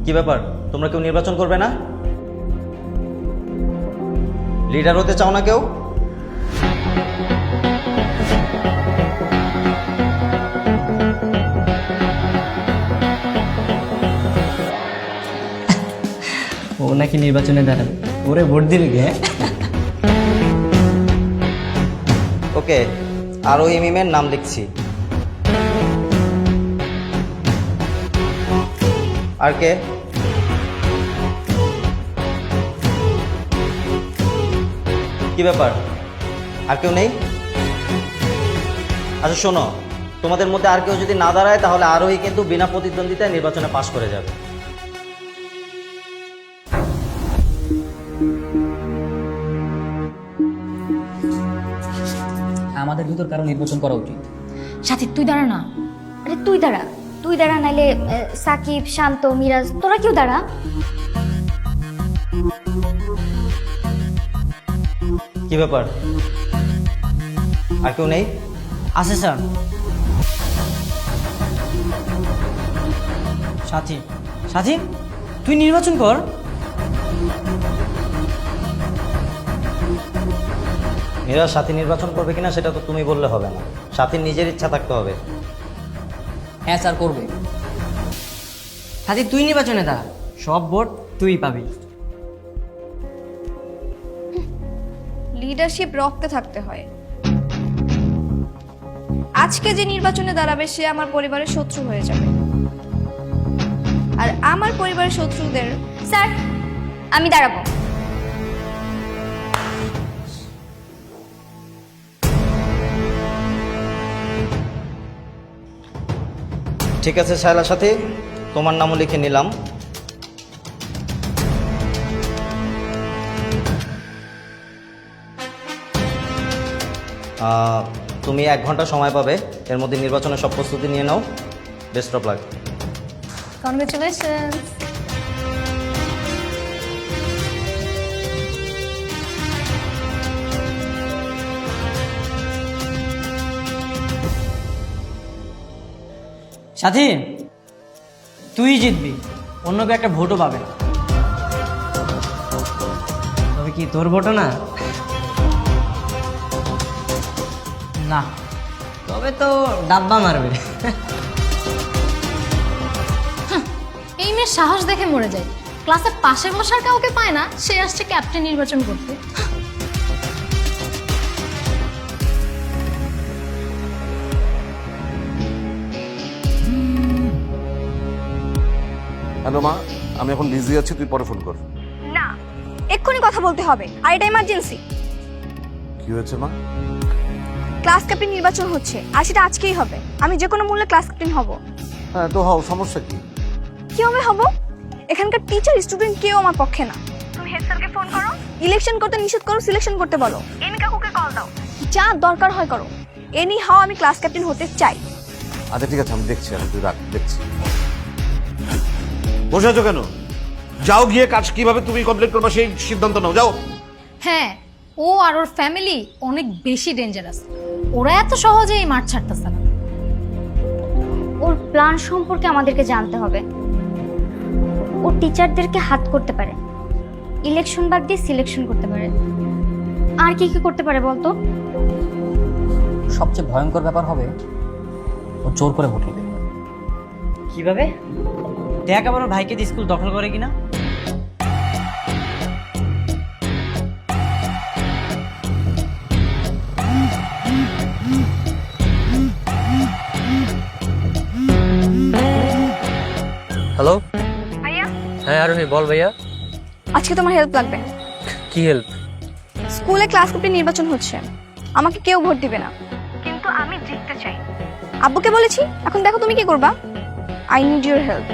কি ব্যাপার, তোমরা কেউ নির্বাচন করবে না? লিডার হতে চাও না কেউ? ও নাকি নির্বাচনে দাঁড়াবে, ওরে ভোট দিবে গে। ওকে, আরোহী মিমের নাম লিখছি। আর কে? কি ব্যাপার, আর কেউ নেই? আচ্ছা শোনো, তোমাদের মধ্যে আর কেউ যদি না দাঁড়ায় তাহলে আরোহী কিন্তু বিনা প্রতিদ্বন্দ্বিতায় নির্বাচনে পাশ করে যাবে। আমাদের ভিতর কারো নির্বাচন করা উচিত। সাথী তুই দাঁড়া না। আরে তুই দাঁড়া, তুই দাঁড়া, নাইলে সাকিব, শান্ত, মিরাজ তোরা কেউ দাঁড়া। কি ব্যাপার, আর কেউ নেই? আছে স্যার। সাথী, সাথী তুই নির্বাচন কর। মিরাজ সাথী নির্বাচন করবে কিনা সেটা তো তুমি বললে হবে না, সাথীর নিজের ইচ্ছা থাকতে হবে। হ্যাঁ স্যার, করবে। সাথী তুই নির্বাচনে দাঁড়া, সব ভোট তুই পাবি। লিডারশিপ রক্তে থাকতে হয়। আজকে যে নির্বাচনে দাঁড়াবে সে আমার পরিবারের শত্রু হয়ে যাবে, আর আমার পরিবারের শত্রুদের। স্যার আমি দাঁড়াবো। ঠিক আছে শায়লার সাথে তোমার নামও লিখে নিলাম। তুমি 1 ঘন্টা সময় পাবে, এর মধ্যে নির্বাচনের সব প্রস্তুতি নিয়ে নাও। Best of luck. কনগ্রাচুলেশনস। সাথী তুই জিতবি, অন্য কেউ একটা ভোটও পাবে না। তবে কি তোর ভোটও না? না, তবে তো ডাব্বা মারবে। এই মেয়ের সাহস দেখে মরে যায়। ক্লাসে পাশে বসার কাউকে পায় না, সে আসছে ক্যাপ্টেন নির্বাচন করতে। হ্যালো মা, আমি এখন বিজি আছি, তুই পরে ফোন কর। না, এক্ষুনি কথা বলতে হবে, আর এটা ইমার্জেন্সি। কি হয়েছে মা? ক্লাস ক্যাপ্টেন নির্বাচন হচ্ছে, আর সেটা আজকেই হবে। আমি যে কোনো মূল্যে ক্লাস ক্যাপ্টেন হব। হ্যাঁ তো হও, সমস্যা কি? কিভাবে হব? এখানকার টিচার স্টুডেন্ট কেউ আমার পক্ষে না। তুমি হেড স্যারকে ফোন করো, ইলেকশন করতে নিষেধ করো, সিলেকশন করতে বলো, এনি কাকুকে কল দাও, যা দরকার হয় করো। এনি হাও আমি ক্লাস ক্যাপ্টেন হতে চাই। আচ্ছা ঠিক আছে, আমি দেখছি, আমি তুই রাখ, দেখছি। বসে আছো কেন? যাও গিয়ে কাজ কিভাবে তুমি কমপ্লিট করবে সেই সিদ্ধান্ত নাও, যাও। হ্যাঁ, ও আর ওর ফ্যামিলি অনেক বেশি ডেঞ্জারাস। ওরা এত সহজে এই মাঠ ছাড়তেছে না। ওর প্ল্যান সম্পর্কে আমাদেরকে জানতে হবে। ও টিচারদেরকে হাত করতে পারে, ইলেকশন বাদ দিয়ে সিলেকশন করতে পারে, আর কি কি করতে পারে বলতো? সবচেয়ে ভয়ঙ্কর ব্যাপার হবে ও জোর করে ভোট নেবে। কিভাবে? দেখ আবার ওর ভাইকে দিয়ে স্কুল দখল করে কিনা। হ্যালো। ভাইয়া, হ্যাঁ আরোহী বল ভাইয়া। আজকে তোমার হেল্প লাগবে। কি হেল্প? স্কুলে ক্লাস ক্যাপ্টেন নির্বাচন হচ্ছে, আমাকে কেউ ভোট দিবে না, কিন্তু আমি জিততে চাই। আব্বুকে বলেছি, এখন দেখো তুমি কি করবা। I need your help.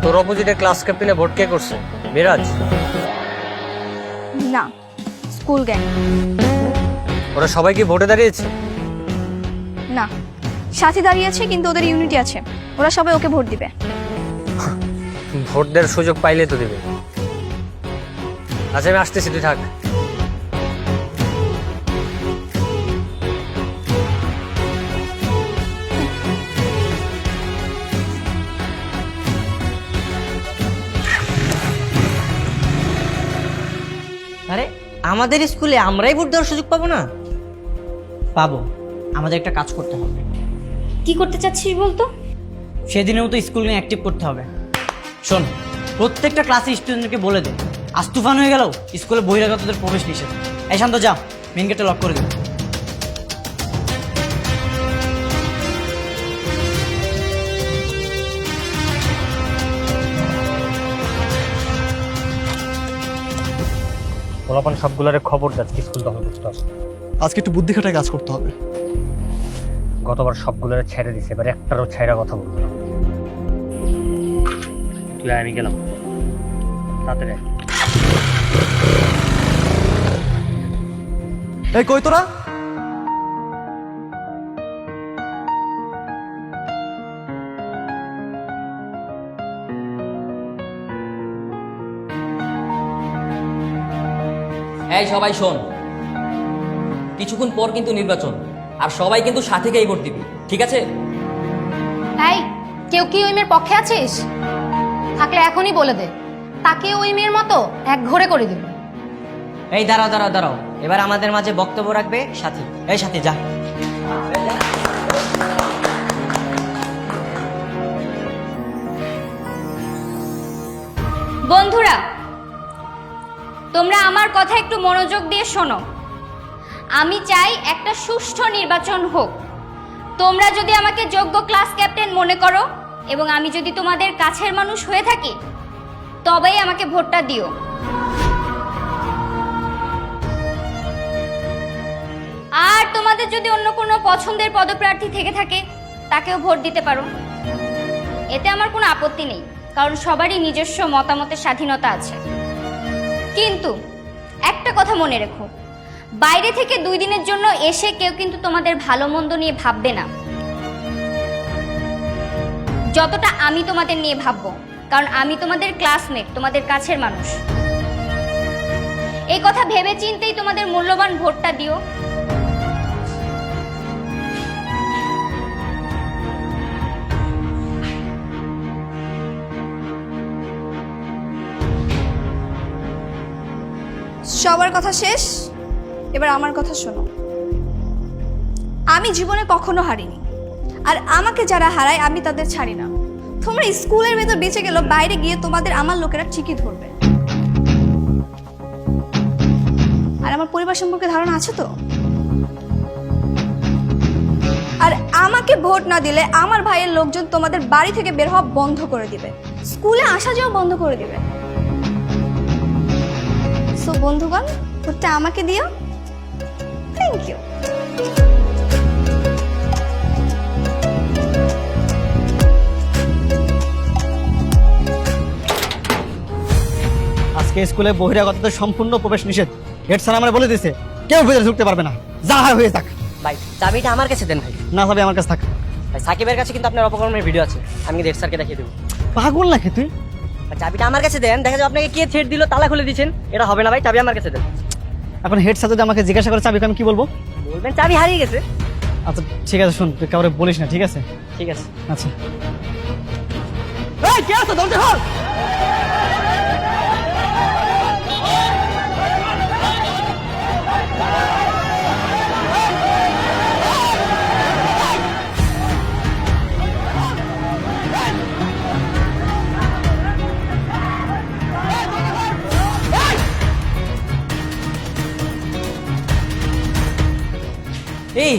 তোর অপোজিটে ক্লাস ক্যাপ্টেনে ভোট কে করছে? মিরাজ? না, স্কুল গ্যাং। ওরা সবাই কি ভোটে দাঁড়িয়েছে? না, সাথী দাঁড়িয়েছে, কিন্তু ওদের ইউনিটি আছে, ওরা সবাই ওকে ভোট দিবে। ভোট দেওয়ার সুযোগ পাইলে তো দিবে। আচ্ছা আমি আসতেছি, তুই থাক। আরে আমাদের স্কুলে আমরাই ভোট দেওয়ার সুযোগ পাবো না? পাবো। আমাদের একটা কাজ করতে হবে। কি করতে চাচ্ছিস বলতো? সেদিনের মতো স্কুল নিয়ে অ্যাক্টিভ করতে হবে। শোন, প্রত্যেকটা ক্লাসে স্টুডেন্টকে বলে দে, আজ তুফান হয়ে গেল স্কুলে বহিরাগতদের প্রবেশ নিষেধ। এই শান্ত, যা মেন গেটে লক করে দে। পোলাপান সবগুলোরে খবর যাচ্ছে স্কুল দখল করতে হবে। আজকে একটু বুদ্ধি খাটায় কাজ করতে হবে। গতবার সবগুলোরে ছেড়ে দিছে, এবার একটারও ছেড়া কথা বলবো না। তুই আয়, আমি গেলাম। তাড়াতাড়ি আয়। এই কই তোরা? এই সবাই শোন, কিছুক্ষণ পর কিন্তু নির্বাচন, আর সবাই কিন্তু সাথে গিয়ে ভোট দিবি, ঠিক আছে? এই, কেউ কি ওই মেয়ের পক্ষে আছিস? থাকলে এখনই বলে দে, তাকে ওই মেয়ের মতো এক ঘরে করে দিবি। এই দাঁড়াও দাঁড়াও দাঁড়াও, এবার আমাদের মাঝে বক্তব্য রাখবে সাথী। এই সাথী, যা। বন্ধুরা, তোমরা আমার কথা একটু মনোযোগ দিয়ে শোনো। আমি চাই একটা সুষ্ঠু নির্বাচন হোক। তোমরা যদি আমাকে যোগ্য ক্লাস ক্যাপ্টেন মনে করো এবং আমি যদি তোমাদের কাছের মানুষ হয়ে থাকি, তবেই আমাকে ভোটটা দিও। আর তোমাদের যদি অন্য কোনো পছন্দের পদপ্রার্থী থেকে থাকে, তাকেও ভোট দিতে পারো। এতে আমার কোনো আপত্তি নেই, কারণ সবারই নিজস্ব মতামতের স্বাধীনতা আছে। কিন্তু একটা কথা মনে রেখো, বাইরে থেকে 2 দিনের জন্য এসে কেউ কিন্তু তোমাদের ভালো মন্দ নিয়ে ভাববে না যতটা আমি তোমাদের নিয়ে ভাববো, কারণ আমি তোমাদের ক্লাসমেট, তোমাদের কাছের মানুষ। এই কথা ভেবে চিন্তেই তোমাদের মূল্যবান ভোটটা দিও। সবার কথা শেষ, এবার আমার কথা শোনো। আমি জীবনে কখনো হারিনি, আর আমাকে যারা হারায় আমি তাদের ছাড়ি না। তোমরা স্কুলের ভেতর বেঁচে গেল, বাইরে গিয়ে তোমাদের আমার লোকেরা ঠিকই ধরবে। আর আমার পরিবার সম্পর্কে ধারণা আছে তো। আর আমাকে ভোট না দিলে আমার ভাইয়ের লোকজন তোমাদের বাড়ি থেকে বের হওয়া বন্ধ করে দিবে, স্কুলে আসা যাওয়া বন্ধ করে দিবে। সো বন্ধুগণ, ভোটটা আমাকে দিও। Thank you. আজকে স্কুলে বহিরাগতদের সম্পূর্ণ প্রবেশ নিষেধ। হেড স্যার আমরা বলে দিয়েছে, কেউ ভিতরে ঢুকতে পারবে না, যা হয় হয়ে থাক। ভাই, চাবিটা আমার কাছে দেন ভাই। না চাবি আমার কাছে থাক। ভাই, সাকিবের কাছে কিন্তু আপনার অপকর্মের ভিডিও আছে, আমি কিন্তু স্যারকে দেখিয়ে দেবো। পাগল নাকি তুই? ভাই, চাবিটা আমার কাছে দেন, দেখা যাবে আপনাকে কে থ্রেট দিল, তালা খুলে দিচ্ছেন। এটা হবে না ভাই, চাবি আমার কাছে দেন। এখন হেড স্যার যদি আমাকে জিজ্ঞাসা করে চাবি, আমি কি বলবো? বলবেন চাবি হারিয়ে গেছে। আচ্ছা ঠিক আছে, শুন, তুই কাউরে বলিস না, ঠিক আছে? ঠিক আছে। আচ্ছা। এই কে আছে? দরজা খোল। এই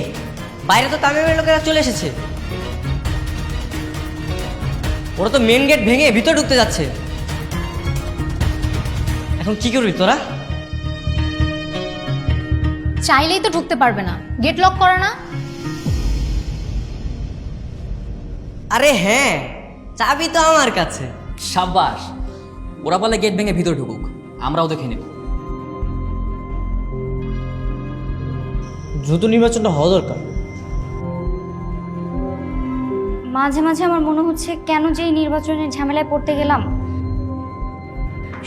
বাইরে তো তামিমের লোকেরা চলে এসেছে, ওরা তো মেন গেট ভেঙে ভিতরে ঢুকতে যাচ্ছে। এখন কি করবি তোরা? চাইলেই তো ঢুকতে পারবে না, গেট লক করা না। আরে হ্যাঁ, চাবি তো আমার কাছে। সাব্বাস, ওরা বলে গেট ভেঙে ভিতর ঢুকুক, আমরাও দেখে নেব। দ্রুত নির্বাচনটা হওয়া দরকার। মাঝে মাঝে আমার মনে হচ্ছে, কেন যে এই নির্বাচনের ঝামেলায় পড়তে গেলাম,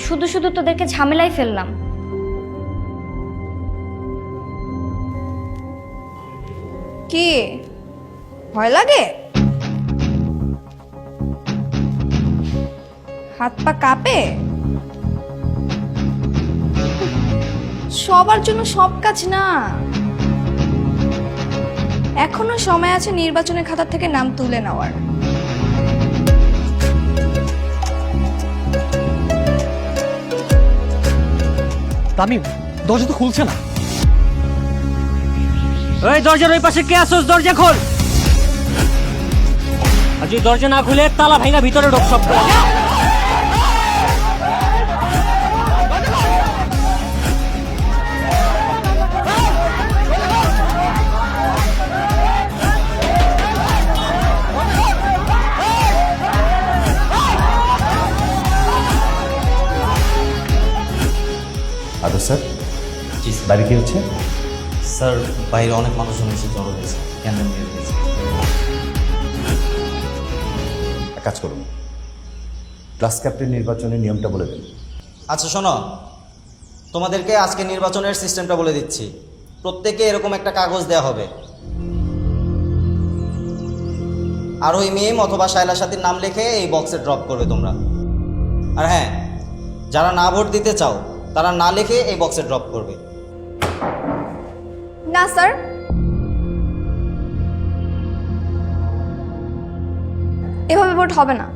শুধু শুধু তোদেরকে ঝামেলায় ফেললাম। কি ভয় লাগে? হাত পা কাঁপে? সবার জন্য সব কাজ না, এখনো সময় আছে নির্বাচনের খাতা থেকে নাম তুলে নেওয়ার। তামিম, দরজা তো খুলছে না। ওই দরজার ওই পাশে কে আসোস? দরজা খোল। আর যদি দরজা না খুলে তালা ভাঙা ভিতরে ঢোক সব। আদর স্যার, বাড়ি কি হচ্ছে? স্যার বাইরে অনেক মানুষজন এসে জড়ো হয়েছে, ক্যান্ডেল নিয়ে গেছে। এক কাজ করুন, ক্লাস ক্যাপ্টেন নির্বাচনের নিয়মটা বলে দেন। আচ্ছা শোনো, তোমাদেরকে আজকে নির্বাচনের সিস্টেমটা বলে দিচ্ছি। প্রত্যেকে এরকম একটা কাগজ দেওয়া হবে, আর ওই মিম অথবা শায়লা সাথীর নাম লিখে এই বক্সে ড্রপ করবে তোমরা। আর হ্যাঁ, যারা না ভোট দিতে চাও তারা না লিখে এই বক্সে ড্রপ করবে। না স্যার, এভাবে ভোট হবে না।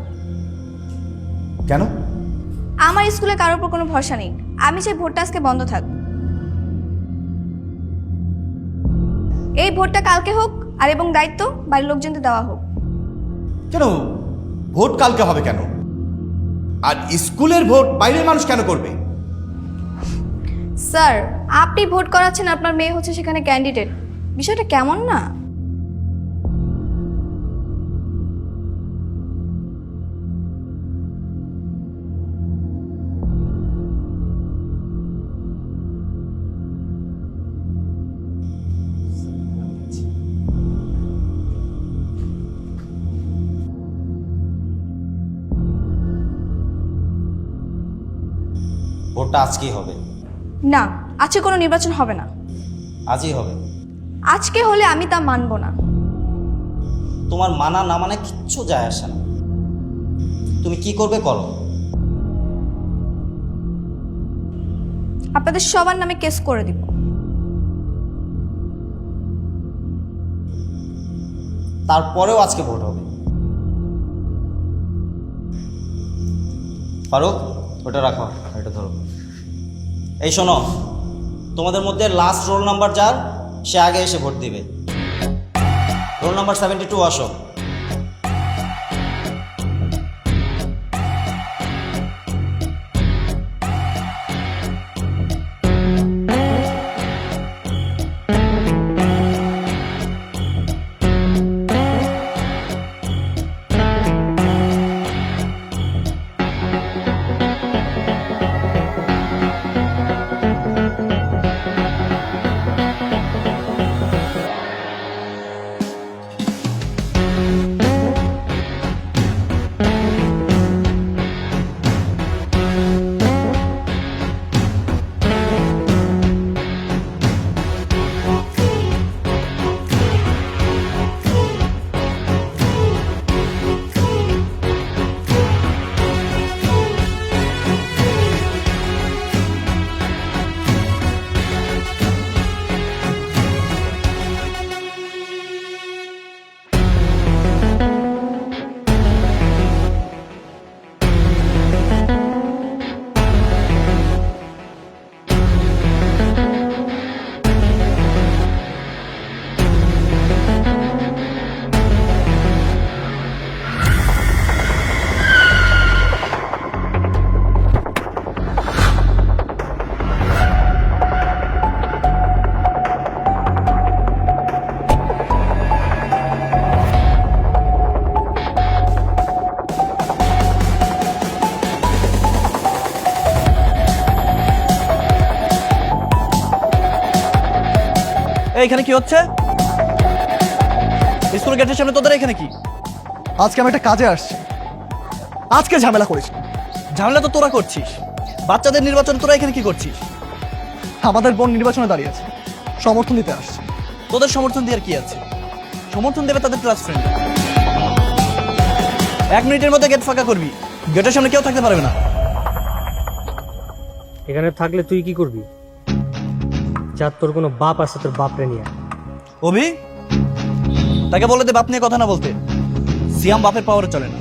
কেন? আমার স্কুলে কারোর উপর কোনো ভরসা নেই। আমি চাই ভোটটা আজকে বন্ধ থাক। এই ভোটটা কালকে হোক, আর এবং দায়িত্ব বাড়ির লোকজনদের দেওয়া হোক। কেন ভোট কালকে হবে কেন? আর স্কুলের ভোট বাইরের মানুষ কেন করবে? স্যার, আপনি ভোট করাচ্ছেন, আপনার মেয়ে হচ্ছে সেখানে ক্যান্ডিডেট। বিষয়টা কেমন না? ভোটটা আজকেই হবে। না, আজকে কোনো নির্বাচন হবে না। আজই হবে। আজকে হলে আমি তা মানব না। তোমার মানা না মানে কিচ্ছু যায় আসে না। তুমি কি করবে করো। আপনাদের সবার নামে কেস করে দিব। তারপরেও আজকে ভোট হবে। ফারুক, ওটা রাখো, এটা ধরো। এই শোনো, তোমাদের মধ্যে লাস্ট রোল নাম্বার যার, সে আগে এসে ভোট দিবে। রোল নাম্বার 72 আসো। এখানে কি হচ্ছে? স্কুল গেটের সামনে তোদের এখানে কি? আজকে আমি একটা কাজে আসছি, আজকে ঝামেলা করিস। ঝামেলা তো তোরা করছিস, বাচ্চাদের নির্বাচন তোরা এখানে কি করছিস? আমাদের বোন নির্বাচনে দাঁড়িয়েছে, সমর্থন দিতে আসছে। তোদের সমর্থন দেওয়ার কি আছে? সমর্থন দেবে তাদের ক্লাস ফ্রেন্ড। 1 মিনিটের মধ্যে গেট ফাঁকা করবি, গেটের সামনে কেউ থাকতে পারবে না। এখানে থাকলে তুই কি করবি? যা তোর কোনো বাপ আছে তোর বাপরে নিয়ে আয়। অভি তাকে বলে দে বাপ নিয়ে কথা না বলতে। সিয়াম বাপের পাওয়ারে চলে না।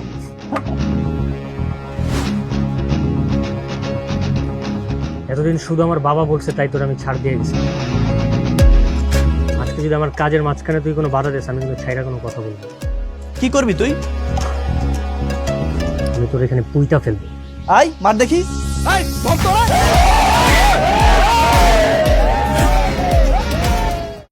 এতদিন শুধু আমার বাবা বলছে তাই তোর আমি ছাড় দিয়ে গেছি। আজকে যদি আমার কাজের মাঝখানে তুই কোনো বাধা দিস আমি কিন্তু ছাইরা কোনো কথা বলবো না। কি করবি তুই? আমি তোর এখানে পুইতা ফেলবো। আয় মার দেখি। আয় ধর তোরা।